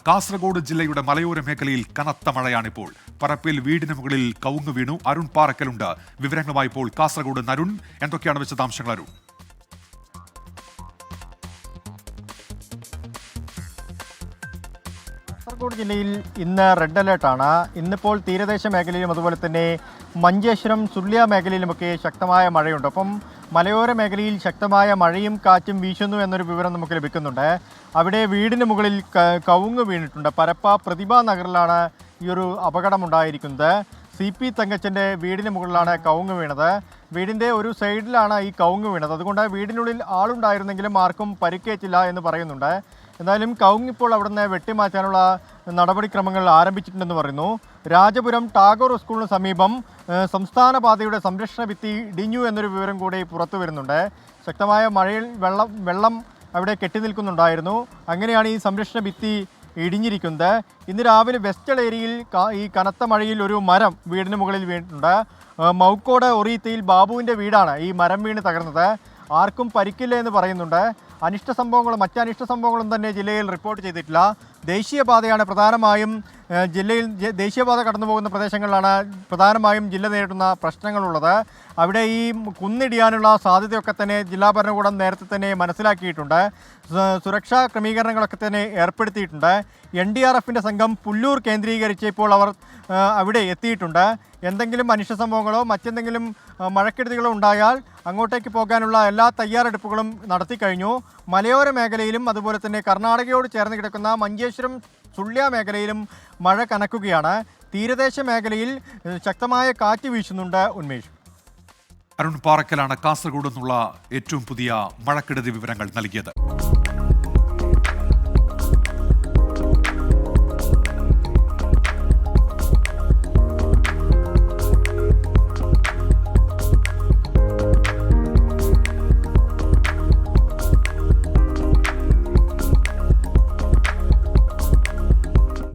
കാസർഗോഡ് ജില്ലയുടെ മലയോര മേഖലയിൽ കനത്ത മഴയാണിപ്പോൾ. പറപ്പിൽ വീടിന് മുകളിൽ കവുങ്ങ് വീണു. അരുൺ പാറക്കലുണ്ട് വിവരങ്ങളുമായി. ഇപ്പോൾ കാസർഗോഡ് അരുൺ, എന്തൊക്കെയാണ് വിശദാംശങ്ങൾ അരുൺ? കാസർഗോഡ് ജില്ലയിൽ ഇന്ന് റെഡ് അലേർട്ടാണ്. ഇന്നിപ്പോൾ തീരദേശ മേഖലയിലും അതുപോലെ തന്നെ മഞ്ചേശ്വരം സുള്ളിയ മേഖലയിലുമൊക്കെ ശക്തമായ മഴയുണ്ട്. അപ്പം മലയോര മേഖലയിൽ ശക്തമായ മഴയും കാറ്റും വീശുന്നു എന്നൊരു വിവരം നമുക്ക് ലഭിക്കുന്നുണ്ട്. അവിടെ വീടിന് മുകളിൽ കവുങ്ങ് വീണിട്ടുണ്ട്. പരപ്പ പ്രതിഭാ നഗറിലാണ് ഈ ഒരു അപകടമുണ്ടായിരിക്കുന്നത്. CP തങ്കച്ചൻ്റെ വീടിന് മുകളിലാണ് കവുങ്ങ് വീണത്. വീടിൻ്റെ ഒരു സൈഡിലാണ് ഈ കവുങ്ങ് വീണത്. അതുകൊണ്ട് വീടിനുള്ളിൽ ആളുണ്ടായിരുന്നെങ്കിലും ആർക്കും പരിക്കേറ്റില്ല എന്ന് പറയുന്നുണ്ട്. എന്തായാലും കവുങ്ങ് ഇപ്പോൾ അവിടെ നിന്ന് വെട്ടിമാറ്റാനുള്ള നടപടിക്രമങ്ങൾ ആരംഭിച്ചിട്ടുണ്ടെന്ന് പറയുന്നു. രാജപുരം ടാഗോർ സ്കൂളിന് സമീപം സംസ്ഥാന പാതയുടെ സംരക്ഷണ ഭിത്തി ഇടിഞ്ഞു എന്നൊരു വിവരം കൂടി പുറത്തു വരുന്നുണ്ട്. ശക്തമായ മഴയിൽ വെള്ളം അവിടെ കെട്ടി നിൽക്കുന്നുണ്ടായിരുന്നു. അങ്ങനെയാണ് ഈ സംരക്ഷണ ഭിത്തി ഇടിഞ്ഞിരിക്കുന്നത്. ഇന്ന് രാവിലെ വെസ്റ്റൽ ഏരിയയിൽ ഈ കനത്ത മഴയിൽ ഒരു മരം വീടിന് മുകളിൽ വീണിട്ടുണ്ട്. മൗക്കോട് ഒറീത്തയിൽ ബാബുവിൻ്റെ വീടാണ് ഈ മരം വീണ് തകർന്നത്. ആർക്കും പരിക്കില്ല എന്ന് പറയുന്നുണ്ട്. മറ്റ് അനിഷ്ട സംഭവങ്ങളും തന്നെ ജില്ലയിൽ റിപ്പോർട്ട് ചെയ്തിട്ടില്ല. ദേശീയപാതയാണ് പ്രധാനമായും ദേശീയപാത കടന്നു പോകുന്ന പ്രദേശങ്ങളിലാണ് പ്രധാനമായും ജില്ല നേരിടുന്ന പ്രശ്നങ്ങളുള്ളത്. അവിടെ ഈ കുന്നിടിയാനുള്ള സാധ്യതയൊക്കെ തന്നെ ജില്ലാ ഭരണകൂടം നേരത്തെ തന്നെ മനസ്സിലാക്കിയിട്ടുണ്ട്. സുരക്ഷാ ക്രമീകരണങ്ങളൊക്കെ തന്നെ ഏർപ്പെടുത്തിയിട്ടുണ്ട്. NDRFിൻ്റെ സംഘം പുല്ലൂർ കേന്ദ്രീകരിച്ച് ഇപ്പോൾ അവർ അവിടെ എത്തിയിട്ടുണ്ട്. എന്തെങ്കിലും അനിഷ്ട സംഭവങ്ങളോ മറ്റെന്തെങ്കിലും മഴക്കെടുതികളോ ഉണ്ടായാൽ അങ്ങോട്ടേക്ക് പോകാനുള്ള എല്ലാ തയ്യാറെടുപ്പുകളും നടത്തിക്കഴിഞ്ഞു. മലയോര മേഖലയിലും അതുപോലെ തന്നെ കർണാടകയോട് ചേർന്ന് കിടക്കുന്ന മഞ്ചേശ്വരം സുള്ളിയ മേഖലയിലും മഴ കനക്കുകയാണ്. തീരദേശ മേഖലയിൽ ശക്തമായ കാറ്റ് വീശുന്നുണ്ട്. ഉന്മേഷ്. അരുൺ പാറക്കലാണ് കാസർഗോഡ് നിന്നുള്ള ഏറ്റവും പുതിയ മഴക്കെടുതി വിവരങ്ങൾ നൽകിയത്.